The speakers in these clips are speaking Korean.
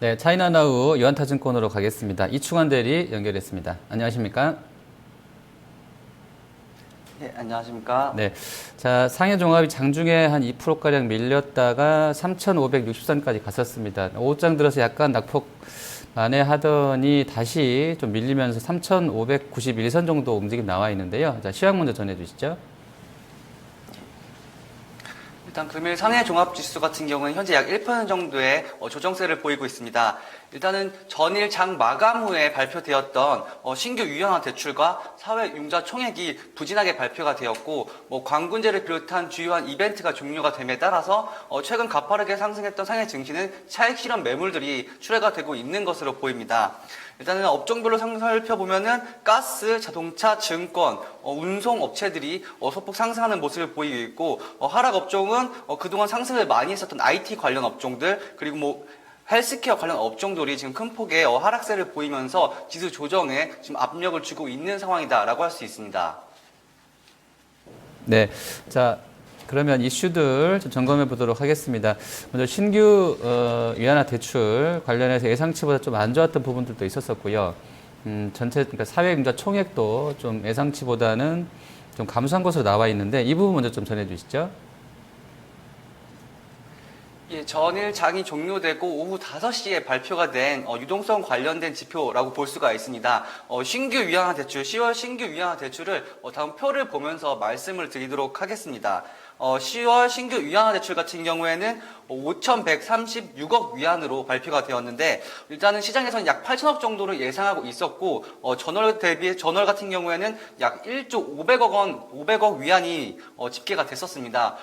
네, 차이나나우 유한타증권으로 가겠습니다. 이충환 대리 연결했습니다. 안녕하십니까? 네, 안녕하십니까? 네, 자 상해 종합이 장중에 한 2%가량 밀렸다가 3,560선까지 갔었습니다. 오후장 들어서 약간 낙폭 만회하더니 다시 좀 밀리면서 3,591선 정도 움직임 나와 있는데요. 자, 시황 먼저 전해주시죠. 일단 금일 상해 종합지수 같은 경우는 현재 약 1% 정도의 조정세를 보이고 있습니다. 일단은 전일 장 마감 후에 발표되었던 신규 유형화 대출과 사회융자 총액이 부진하게 발표가 되었고, 광군제를 비롯한 주요한 이벤트가 종료가 됨에 따라서 최근 가파르게 상승했던 상해 증시는 차익 실현 매물들이 출회가 되고 있는 것으로 보입니다. 일단은 업종별로 살펴보면은 가스, 자동차, 증권, 운송 업체들이 소폭 상승하는 모습을 보이고 있고, 하락 업종은 그동안 상승을 많이 했었던 IT 관련 업종들, 그리고 헬스케어 관련 업종들이 지금 큰 폭의 하락세를 보이면서 지수 조정에 지금 압력을 주고 있는 상황이다라고 할 수 있습니다. 네, 자 그러면 이슈들 좀 점검해 보도록 하겠습니다. 먼저 신규 위안화 대출 관련해서 예상치보다 좀 안 좋았던 부분들도 있었었고요. 전체 그러니까 사회융자 총액도 좀 예상치보다는 좀 감소한 것으로 나와 있는데 이 부분 먼저 좀 전해주시죠. 예, 전일 장이 종료되고 오후 5시에 발표가 된 유동성 관련된 지표라고 볼 수가 있습니다. 신규 위안화 대출, 10월 신규 위안화 대출을 다음 표를 보면서 말씀을 드리도록 하겠습니다. 10월 신규 위안화 대출 같은 경우에는 5,136억 위안으로 발표가 되었는데, 일단은 시장에서는 약 8천억 정도를 예상하고 있었고, 전월 같은 경우에는 약 1조 500억 위안이 집계가 됐었습니다.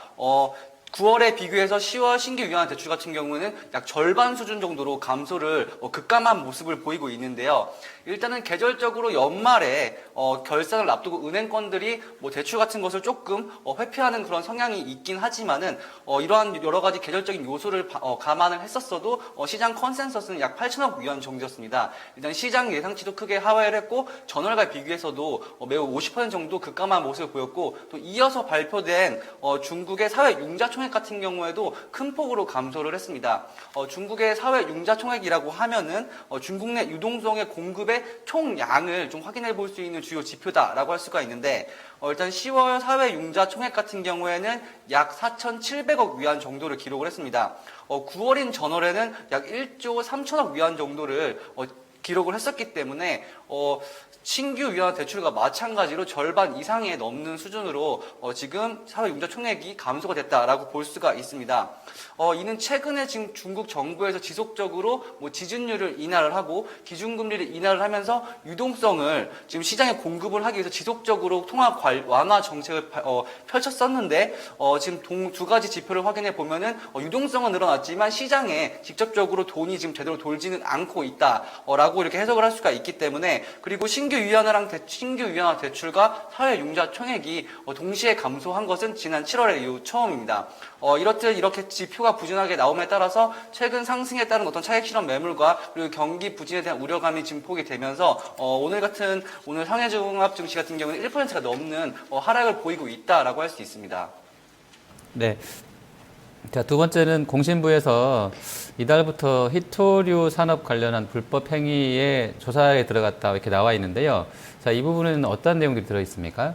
9월에 비교해서 10월 신규 위안화 대출 같은 경우는 약 절반 수준 정도로 감소를 급감한 모습을 보이고 있는데요. 일단은 계절적으로 연말에 결산을 앞두고 은행권들이 대출 같은 것을 조금 회피하는 그런 성향이 있긴 하지만은 이러한 여러 가지 계절적인 요소를 감안을 했었어도 시장 컨센서스는 약 8천억 위안 정도였습니다. 일단 시장 예상치도 크게 하회를 했고 전월과 비교해서도 매우 50% 정도 급감한 모습을 보였고, 또 이어서 발표된 중국의 사회융자 총액 같은 경우에도 큰 폭으로 감소를 했습니다. 중국의 사회융자 총액이라고 하면은 중국 내 유동성의 공급의 총량을 좀 확인해 볼 수 있는 주요 지표다라고 할 수가 있는데, 일단 10월 사회융자 총액 같은 경우에는 약 4,700억 위안 정도를 기록을 했습니다. 9월인 전월에는 약 1조 3천억 위안 정도를 기록을 했었기 때문에 신규 위안화 대출과 마찬가지로 절반 이상에 넘는 수준으로 지금 사회융자 총액이 감소가 됐다라고 볼 수가 있습니다. 이는 최근에 지금 중국 정부에서 지속적으로 지준율을 인하를 하고 기준금리를 인하를 하면서 유동성을 지금 시장에 공급을 하기 위해서 지속적으로 통화 완화 정책을 펼쳤었는데, 지금 두 가지 지표를 확인해 보면은 유동성은 늘어났지만 시장에 직접적으로 돈이 지금 제대로 돌지는 않고 있다라고 이렇게 해석을 할 수가 있기 때문에, 그리고 신규 위안화 대출과 사회융자 총액이 동시에 감소한 것은 지난 7월 이후 처음입니다. 이렇듯 이렇게 지표가 부진하게 나옴에 따라서 최근 상승에 따른 어떤 차익 실현 매물과 그리고 경기 부진에 대한 우려감이 증폭이 되면서 오늘 상해종합 증시 같은 경우는 1%가 넘는 하락을 보이고 있다라고 할 수 있습니다. 네. 자, 두 번째는 공신부에서 이달부터 히토류 산업 관련한 불법 행위에 조사에 들어갔다 이렇게 나와 있는데요. 자, 이 부분은 어떤 내용들이 들어 있습니까?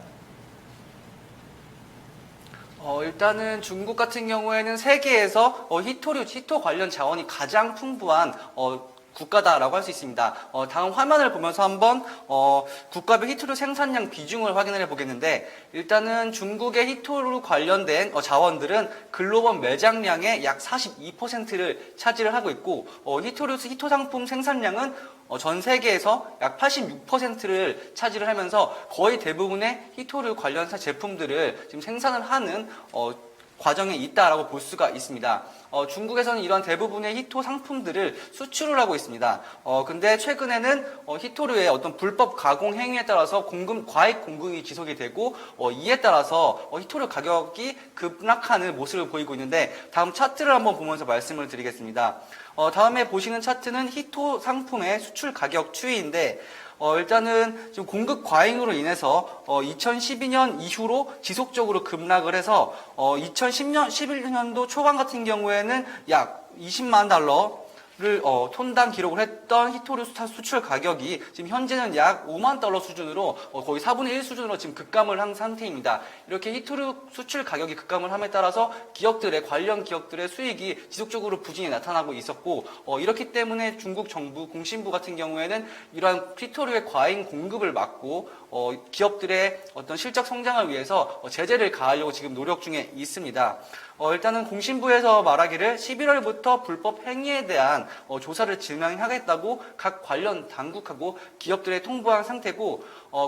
일단은 중국 같은 경우에는 세계에서 히토 관련 자원이 가장 풍부한 국가다라고 할 수 있습니다. 다음 화면을 보면서 한번 국가별 히토류 생산량 비중을 확인을 해보겠는데, 일단은 중국의 히토류 관련된 자원들은 글로벌 매장량의 약 42%를 차지를 하고 있고, 히토 상품 생산량은 전 세계에서 약 86%를 차지를 하면서 거의 대부분의 히토류 관련 제품들을 지금 생산을 하는 과정에 있다라고 볼 수가 있습니다. 중국에서는 이런 대부분의 히토 상품들을 수출을 하고 있습니다. 근데 최근에는 히토류의 어떤 불법 가공 행위에 따라서 과잉 공급이 지속이 되고, 이에 따라서 히토류 가격이 급락하는 모습을 보이고 있는데, 다음 차트를 한번 보면서 말씀을 드리겠습니다. 다음에 보시는 차트는 히토 상품의 수출 가격 추이인데, 일단은 지금 공급 과잉으로 인해서 2012년 이후로 지속적으로 급락을 해서 2011년도 초반 같은 경우에는 약 20만 달러, 톤당 기록을 했던 히토류 수출 가격이 지금 현재는 약 5만 달러 수준으로 거의 4분의 1 수준으로 지금 급감을 한 상태입니다. 이렇게 히토류 수출 가격이 급감을 함에 따라서 관련 기업들의 수익이 지속적으로 부진이 나타나고 있었고, 이렇기 때문에 중국 정부 공신부 같은 경우에는 이러한 히토류의 과잉 공급을 막고 기업들의 어떤 실적 성장을 위해서 제재를 가하려고 지금 노력 중에 있습니다. 일단은 공신부에서 말하기를 11월부터 불법 행위에 대한 조사를 진행하겠다고 각 관련 당국하고 기업들에 통보한 상태고,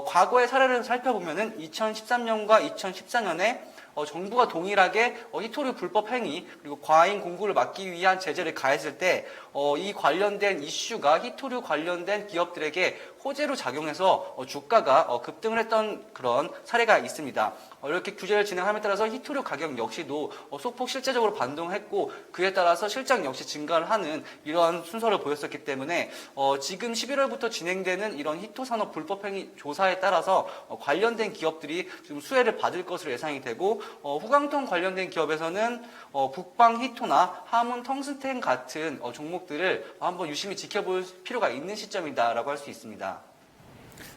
과거의 사례를 살펴보면은 2013년과 2014년에 정부가 동일하게 히토류 불법 행위 그리고 과잉 공급을 막기 위한 제재를 가했을 때 이 관련된 이슈가 히토류 관련된 기업들에게 호재로 작용해서 주가가 급등을 했던 그런 사례가 있습니다. 이렇게 규제를 진행함에 따라서 히토류 가격 역시도 소폭 실제적으로 반등했고, 그에 따라서 실적 역시 증가를 하는 이러한 순서를 보였었기 때문에 지금 11월부터 진행되는 이런 히토 산업 불법 행위 조사에 따라서 관련된 기업들이 지금 수혜를 받을 것으로 예상이 되고, 후광통 관련된 기업에서는 북방 히토나 하문 텅스텐 같은 종목들을 한번 유심히 지켜볼 필요가 있는 시점이다라고 할 수 있습니다.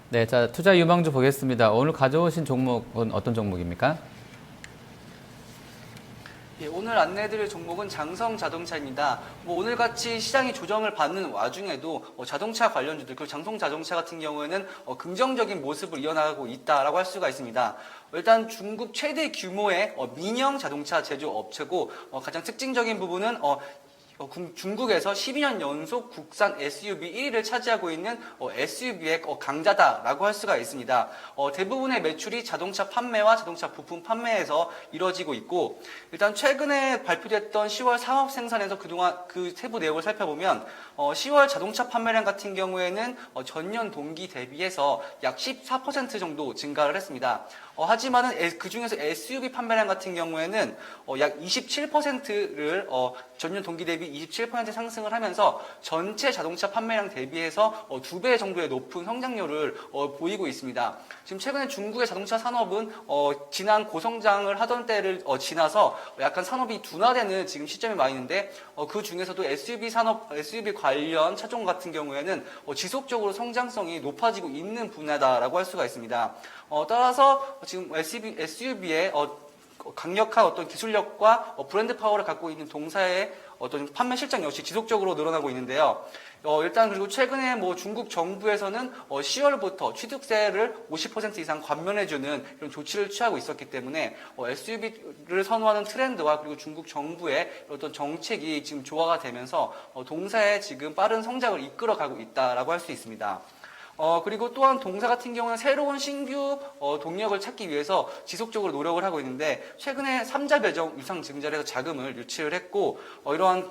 네, 자, 투자 유망주 보겠습니다. 오늘 가져오신 종목은 어떤 종목입니까? 예, 오늘 안내해드릴 종목은 장성자동차입니다. 오늘같이 시장이 조정을 받는 와중에도 자동차 관련주들, 그리고 장성자동차 같은 경우에는 긍정적인 모습을 이어나가고 있다라고 할 수가 있습니다. 일단 중국 최대 규모의 민영 자동차 제조업체고, 가장 특징적인 부분은 중국에서 12년 연속 국산 SUV 1위를 차지하고 있는 SUV의 강자다라고 할 수가 있습니다. 대부분의 매출이 자동차 판매와 자동차 부품 판매에서 이루어지고 있고, 일단 최근에 발표됐던 10월 상업 생산에서 그동안 그 세부 내용을 살펴보면 10월 자동차 판매량 같은 경우에는 전년 동기 대비해서 약 14% 정도 증가를 했습니다. 하지만은 그 중에서 SUV 판매량 같은 경우에는 약 27%를 전년 동기 대비 27% 상승을 하면서 전체 자동차 판매량 대비해서 2배 정도의 높은 성장률을 보이고 있습니다. 지금 최근에 중국의 자동차 산업은 지난 고성장을 하던 때를 지나서 약간 산업이 둔화되는 지금 시점에 와 있는데, 그 중에서도 SUV 관련 차종 같은 경우에는 지속적으로 성장성이 높아지고 있는 분야다라고 할 수가 있습니다. 따라서 지금 SUV의 강력한 어떤 기술력과 브랜드 파워를 갖고 있는 동사의 어떤 판매 실적 역시 지속적으로 늘어나고 있는데요. 일단 그리고 최근에 중국 정부에서는 10월부터 취득세를 50% 이상 감면해주는 이런 조치를 취하고 있었기 때문에 SUV를 선호하는 트렌드와 그리고 중국 정부의 어떤 정책이 지금 조화가 되면서 동사의 지금 빠른 성장을 이끌어가고 있다라고 할 수 있습니다. 그리고 또한 동사 같은 경우는 새로운 신규 동력을 찾기 위해서 지속적으로 노력을 하고 있는데, 최근에 3자 배정 유상증자에서 자금을 유치를 했고, 이러한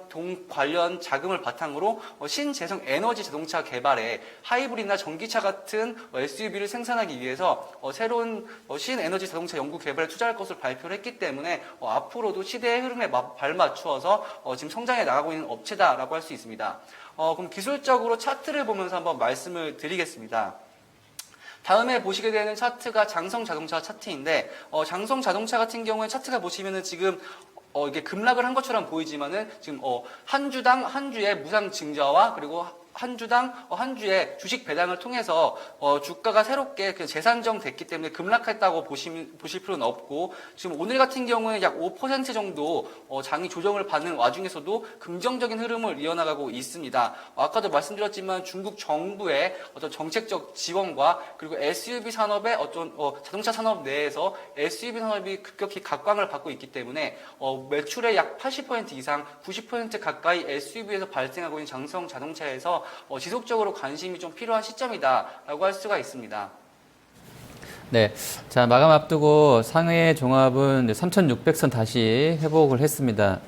관련 자금을 바탕으로 신재생 에너지 자동차 개발에 하이브리드나 전기차 같은 SUV를 생산하기 위해서 새로운 신에너지 자동차 연구 개발에 투자할 것을 발표를 했기 때문에 앞으로도 시대의 흐름에 발맞추어서 지금 성장해 나가고 있는 업체다라고 할 수 있습니다. 그럼 기술적으로 차트를 보면서 한번 말씀을 드리겠습니다. 다음에 보시게 되는 차트가 장성자동차 차트인데, 장성자동차 같은 경우에 차트가 보시면은 지금 이게 급락을 한 것처럼 보이지만은 지금 한 주당 한 주의 무상 증자와 그리고 한 주당 한 주의 주식 배당을 통해서 주가가 새롭게 재산정 됐기 때문에 급락했다고 보실 필요는 없고, 지금 오늘 같은 경우에 약 5% 정도 장이 조정을 받는 와중에서도 긍정적인 흐름을 이어나가고 있습니다. 아까도 말씀드렸지만 중국 정부의 어떤 정책적 지원과 그리고 SUV 산업의 어떤 자동차 산업 내에서 SUV 산업이 급격히 각광을 받고 있기 때문에 매출의 약 80% 이상 90% 가까이 SUV에서 발생하고 있는 장성 자동차에서 지속적으로 관심이 좀 필요한 시점이다라고 할 수가 있습니다. 네. 자, 마감 앞두고 상해 종합은 3,600선 다시 회복을 했습니다.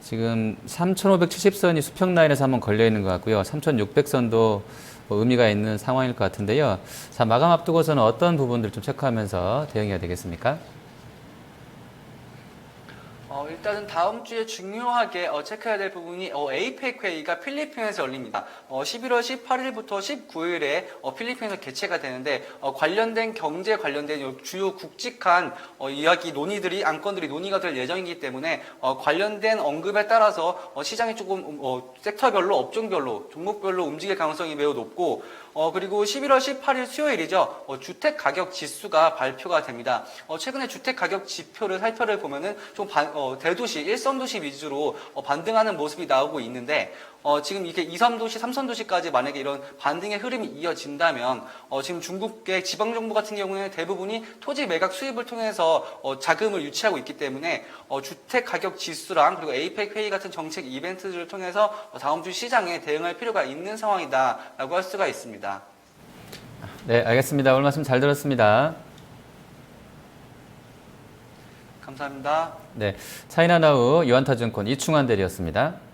지금 3,570선이 수평 라인에서 한번 걸려 있는 것 같고요. 3,600선도 의미가 있는 상황일 것 같은데요. 자, 마감 앞두고서는 어떤 부분들 좀 체크하면서 대응해야 되겠습니까? 일단은 다음 주에 중요하게 체크해야 될 부분이 에이펙 회의가 필리핀에서 열립니다. 11월 18일부터 19일에 필리핀에서 개최가 되는데 관련된 경제 관련된 주요 굵직한 이야기 논의들이 안건들이 논의가 될 예정이기 때문에 관련된 언급에 따라서 시장이 조금 섹터별로 업종별로 종목별로 움직일 가능성이 매우 높고 그리고 11월 18일 수요일이죠. 주택 가격 지수가 발표가 됩니다. 최근에 주택 가격 지표를 살펴를 보면은 좀 대도시, 1선도시 위주로 반등하는 모습이 나오고 있는데 지금 이게 2선도시, 3선도시까지 만약에 이런 반등의 흐름이 이어진다면 지금 중국의 지방정부 같은 경우에는 대부분이 토지 매각 수입을 통해서 자금을 유치하고 있기 때문에 주택 가격 지수랑 그리고 에이펙 회의 같은 정책 이벤트들을 통해서 다음 주 시장에 대응할 필요가 있는 상황이다라고 할 수가 있습니다. 네, 알겠습니다. 오늘 말씀 잘 들었습니다. 감사합니다. 네, 차이나나우 유한타증권 이충환 대리였습니다.